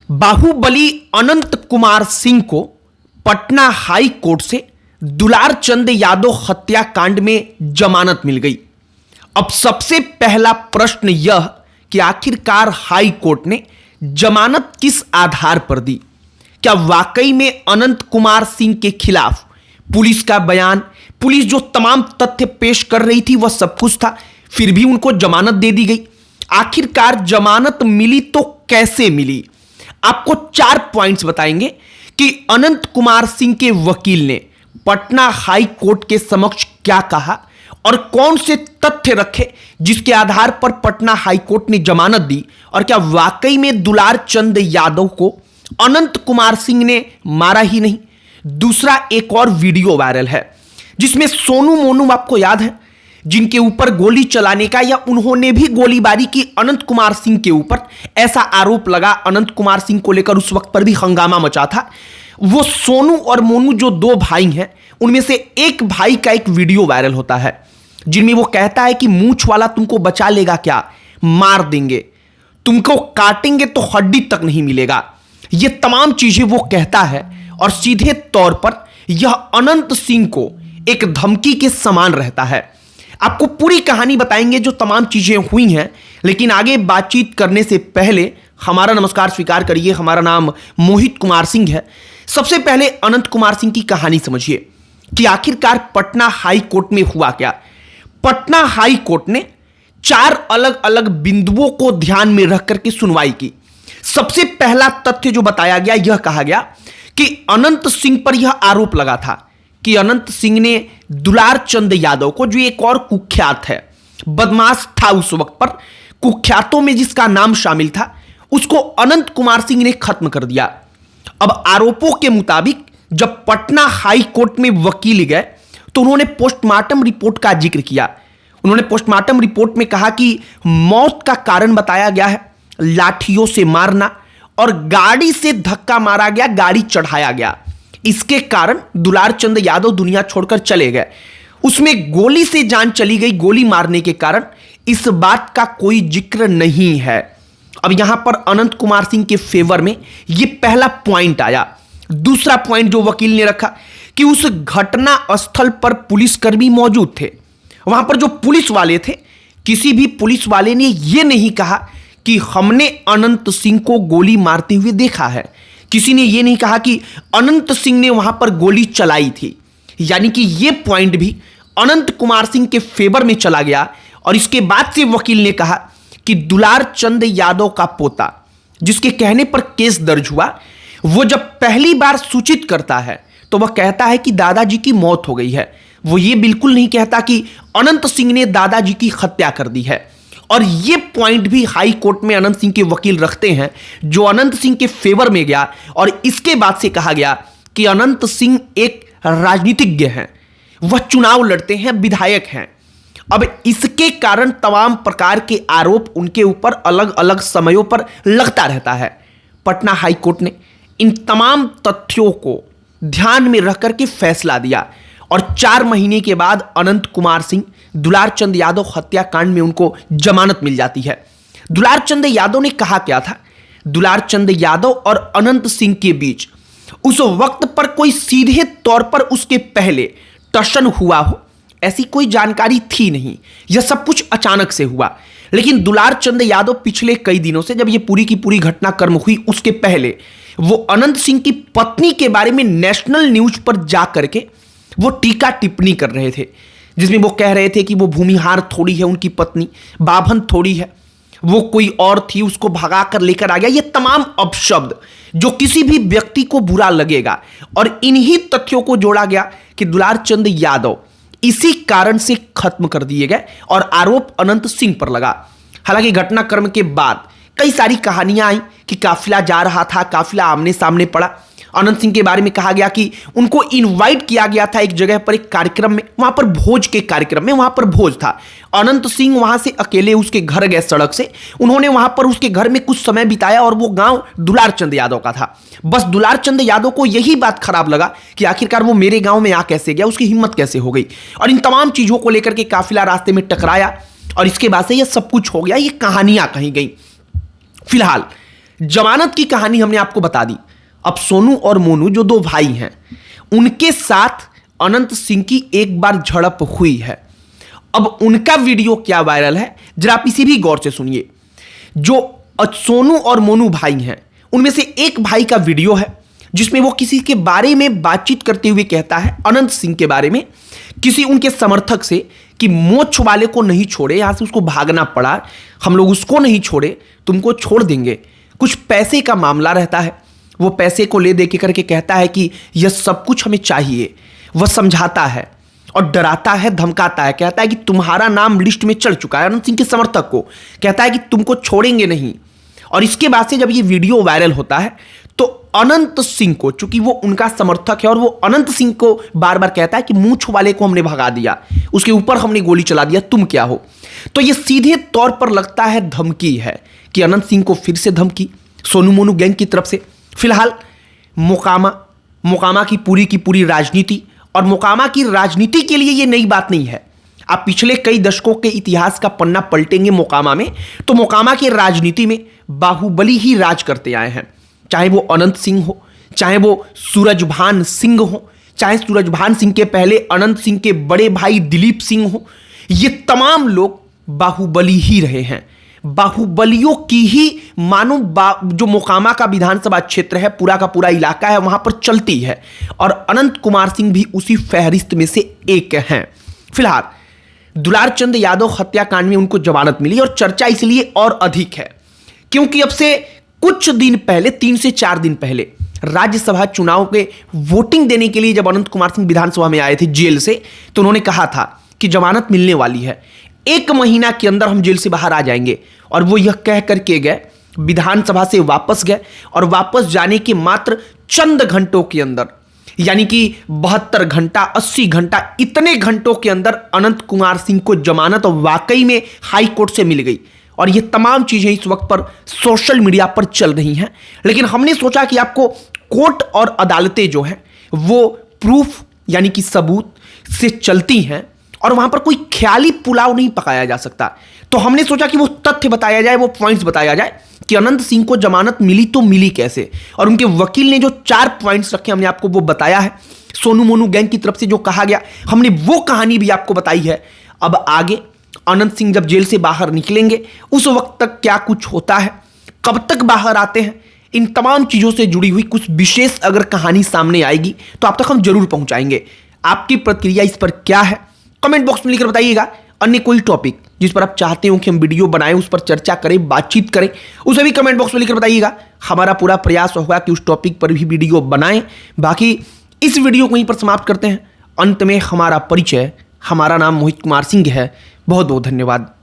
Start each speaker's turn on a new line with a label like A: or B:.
A: बाहुबली अनंत कुमार सिंह को Patna high court से दुलार चंद यादव हत्याकांड में जमानत मिल गई। अब सबसे पहला प्रश्न यह कि आखिरकार हाई कोर्ट ने जमानत किस आधार पर दी? क्या वाकई में अनंत कुमार सिंह के खिलाफ पुलिस का बयान, पुलिस जो तमाम तथ्य पेश कर रही थी वह सब कुछ था, फिर भी उनको जमानत दे दी गई? आखिरकार जमानत मिली तो कैसे मिली? आपको 4 पॉइंट्स बताएंगे कि अनंत कुमार सिंह के वकील ने पटना हाई कोर्ट के समक्ष क्या कहा और कौन से तथ्य रखे जिसके आधार पर पटना हाई कोर्ट ने जमानत दी, और क्या वाकई में दुलार चंद यादव को अनंत कुमार सिंह ने मारा ही नहीं। दूसरा, एक और वीडियो वायरल है जिसमें सोनू मोनू, आपको याद है, जिनके ऊपर गोली चलाने का या उन्होंने भी गोलीबारी की अनंत कुमार सिंह के ऊपर, ऐसा आरोप लगा। अनंत कुमार सिंह को लेकर उस वक्त पर भी हंगामा मचा था। वो सोनू और मोनू जो 2 भाई हैं, उनमें से एक भाई का एक वीडियो वायरल होता है जिनमें वो कहता है कि मूंछ वाला तुमको बचा लेगा क्या, मार देंगे, तुमको काटेंगे तो हड्डी तक नहीं मिलेगा। ये तमाम चीजें वो कहता है और सीधे तौर पर यह अनंत सिंह को एक धमकी के समान रहता है। आपको पूरी कहानी बताएंगे जो तमाम चीजें हुई हैं, लेकिन आगे बातचीत करने से पहले हमारा नमस्कार स्वीकार करिए। हमारा नाम मोहित कुमार सिंह है। सबसे पहले अनंत कुमार सिंह की कहानी समझिए कि आखिरकार पटना हाई कोर्ट में हुआ क्या। पटना हाई कोर्ट ने 4 अलग अलग बिंदुओं को ध्यान में रख करके सुनवाई की। सबसे पहला तथ्य जो बताया गया, यह कहा गया कि अनंत सिंह पर यह आरोप लगा था कि अनंत सिंह ने दुलार चंद यादव को, जो एक और कुख्यात है, बदमाश था उस वक्त पर, कुख्यातों में जिसका नाम शामिल था, उसको अनंत कुमार सिंह ने खत्म कर दिया। अब आरोपों के मुताबिक जब पटना हाई कोर्ट में वकील गए तो उन्होंने पोस्टमार्टम रिपोर्ट का जिक्र किया। उन्होंने पोस्टमार्टम रिपोर्ट में कहा कि मौत का कारण बताया गया है लाठियों से मारना और गाड़ी से धक्का मारा गया, गाड़ी चढ़ाया गया। इसके कारण दुलार चंद यादव दुनिया छोड़कर चले गए। उसमें गोली से जान चली गई, गोली मारने के कारण, इस बात का कोई जिक्र नहीं है। अब यहां पर अनंत कुमार सिंह के फेवर में यह पहला पॉइंट आया। दूसरा पॉइंट जो वकील ने रखा कि उस घटना स्थल पर पुलिसकर्मी मौजूद थे। वहां पर जो पुलिस वाले थे, किसी भी पुलिस वाले ने यह नहीं कहा कि हमने अनंत सिंह को गोली मारते हुए देखा है। किसी ने यह नहीं कहा कि अनंत सिंह ने वहां पर गोली चलाई थी। यानी कि यह पॉइंट भी अनंत कुमार सिंह के फेवर में चला गया। और इसके बाद से वकील ने कहा कि दुलार चंद यादव का पोता, जिसके कहने पर केस दर्ज हुआ, वो जब पहली बार सूचित करता है तो वह कहता है कि दादाजी की मौत हो गई है। वो ये बिल्कुल नहीं कहता कि अनंत सिंह ने दादाजी की हत्या कर दी है। और ये पॉइंट भी हाई कोर्ट में अनंत सिंह के वकील रखते हैं, जो अनंत सिंह के फेवर में गया। और इसके बाद से कहा गया कि अनंत सिंह एक राजनीतिज्ञ हैं, वह चुनाव लड़ते हैं, विधायक हैं। अब इसके कारण तमाम प्रकार के आरोप उनके ऊपर अलग अलग समयों पर लगता रहता है। पटना हाई कोर्ट ने इन तमाम तथ्यों को ध्यान में रख करके फैसला दिया और 4 महीने के बाद अनंत कुमार सिंह, दुलार चंद यादव हत्याकांड में उनको जमानत मिल जाती है। दुलार चंद यादव ने कहा क्या था? दुलार चंद यादव और अनंत सिंह के बीच उस वक्त पर कोई सीधे तौर पर उसके पहले टशन हुआ हो, ऐसी कोई जानकारी थी नहीं। यह सब कुछ अचानक से हुआ। लेकिन दुलार चंद यादव पिछले कई दिनों से, जब यह पूरी की पूरी घटनाक्रम हुई, उसके पहले वो अनंत सिंह की पत्नी के बारे में नेशनल न्यूज पर जा करके वो टीका टिप्पणी कर रहे थे, जिसमें वो कह रहे थे कि वो भूमिहार थोड़ी है उनकी पत्नी, बाभन थोड़ी है, वो कोई और थी, उसको भगा कर लेकर आ गया। ये तमाम अपशब्द जो किसी भी व्यक्ति को बुरा लगेगा, और इन्हीं तथ्यों को जोड़ा गया कि दुलार चंद यादव इसी कारण से खत्म कर दिए गए और आरोप अनंत सिंह पर लगा। हालांकि घटनाक्रम के बाद कई सारी कहानियां आई कि काफिला जा रहा था, काफिला आमने सामने पड़ा। अनंत सिंह के बारे में कहा गया कि उनको इनवाइट किया गया था एक जगह पर, एक कार्यक्रम में, वहां पर भोज के कार्यक्रम में, वहां पर भोज था। अनंत सिंह वहां से अकेले उसके घर गए सड़क से। उन्होंने वहां पर उसके घर में कुछ समय बिताया और वो गांव दुलार चंद यादव का था। बस दुलार चंद यादव को यही बात खराब लगा कि आखिरकार वो मेरे गांव में आ कैसे गया, उसकी हिम्मत कैसे हो गई। और इन तमाम चीजों को लेकर के काफिला रास्ते में टकराया और इसके बाद से यह सब कुछ हो गया। ये कहानियां कही गई। फिलहाल जमानत की कहानी हमने आपको बता दी। अब सोनू और मोनू जो दो भाई हैं, उनके साथ अनंत सिंह की एक बार झड़प हुई है। अब उनका वीडियो क्या वायरल है, जरा आप इसे भी गौर से सुनिए। जो सोनू और मोनू भाई हैं, उनमें से एक भाई का वीडियो है जिसमें वो किसी के बारे में बातचीत करते हुए कहता है, अनंत सिंह के बारे में, किसी उनके समर्थक से, कि मोछ वाले को नहीं छोड़े, यहां से उसको भागना पड़ा, हम लोग उसको नहीं छोड़े, तुमको छोड़ देंगे। कुछ पैसे का मामला रहता है, वो पैसे को ले दे के करके कहता है कि यह सब कुछ हमें चाहिए। वह समझाता है और डराता है, धमकाता है, कहता है कि तुम्हारा नाम लिस्ट में चढ़ चुका है। अनंत सिंह के समर्थक को कहता है कि तुमको छोड़ेंगे नहीं। और इसके बाद से जब ये वीडियो वायरल होता है तो अनंत सिंह को, चूंकि वो उनका समर्थक है और वो अनंत सिंह को बार बार कहता है कि मूंछ वाले को हमने भगा दिया, उसके ऊपर हमने गोली चला दिया, तुम क्या हो। तो ये सीधे तौर पर लगता है धमकी है कि अनंत सिंह को फिर से धमकी सोनू मोनू गैंग की तरफ से। फिलहाल मोकामा की पूरी राजनीति, और मोकामा की राजनीति के लिए ये नई बात नहीं है। आप पिछले कई दशकों के इतिहास का पन्ना पलटेंगे मोकामा में, तो मोकामा की राजनीति में बाहुबली ही राज करते आए हैं। चाहे वो अनंत सिंह हो, चाहे वो सूरजभान सिंह हो, चाहे सूरजभान सिंह के पहले अनंत सिंह के बड़े भाई दिलीप सिंह हो, ये तमाम लोग बाहुबली ही रहे हैं। बाहुबलियों की ही मानो जो मोकामा का विधानसभा क्षेत्र है, पूरा का पूरा इलाका है, वहां पर चलती है। और अनंत कुमार सिंह भी उसी फहरिस्त में से एक हैं। फिलहाल दुलारचंद यादव हत्याकांड में उनको जमानत मिली, और चर्चा इसलिए और अधिक है क्योंकि अब से कुछ दिन पहले, 3 से 4 दिन पहले, राज्यसभा चुनाव के वोटिंग देने के लिए जब अनंत कुमार सिंह विधानसभा में आए थे जेल से, तो उन्होंने कहा था कि जमानत मिलने वाली है, 1 महीना के अंदर हम जेल से बाहर आ जाएंगे। और वो यह कह करके गए, विधानसभा से वापस गए, और वापस जाने के मात्र चंद घंटों के अंदर, यानी कि 72 घंटा, 80 घंटा, इतने घंटों के अंदर अनंत कुमार सिंह को जमानत वाकई में हाई कोर्ट से मिल गई। और ये तमाम चीजें इस वक्त पर सोशल मीडिया पर चल रही हैं। लेकिन हमने सोचा कि आपको कोर्ट और अदालतें जो हैं वो प्रूफ, यानी कि सबूत से चलती हैं, और वहां पर कोई ख्याली पुलाव नहीं पकाया जा सकता। तो हमने सोचा कि वो तथ्य बताया जाए, वो पॉइंट्स बताया जाए कि अनंत सिंह को जमानत मिली तो मिली कैसे। और उनके वकील ने जो 4 पॉइंट्स रखे, हमने आपको वो बताया है। सोनू मोनू गैंग की तरफ से जो कहा गया, हमने वो कहानी भी आपको बताई है। अब आगे अनंत सिंह जब जेल से बाहर निकलेंगे, उस वक्त तक क्या कुछ होता है, कब तक बाहर आते हैं, इन तमाम चीजों से जुड़ी हुई कुछ विशेष अगर कहानी सामने आएगी तो आप तक हम जरूर पहुंचाएंगे। आपकी प्रतिक्रिया इस पर क्या है, कमेंट बॉक्स में लिखकर बताइएगा। अन्य कोई टॉपिक जिस पर आप चाहते हो कि हम वीडियो बनाएं, उस पर चर्चा करें, बातचीत करें, उसे भी कमेंट बॉक्स में लिखकर बताइएगा। हमारा पूरा प्रयास होगा कि उस टॉपिक पर भी वीडियो बनाएं। बाकी इस वीडियो को यहीं पर समाप्त करते हैं। अंत में हमारा परिचय, हमारा नाम मोहित कुमार सिंह है। बहुत बहुत धन्यवाद।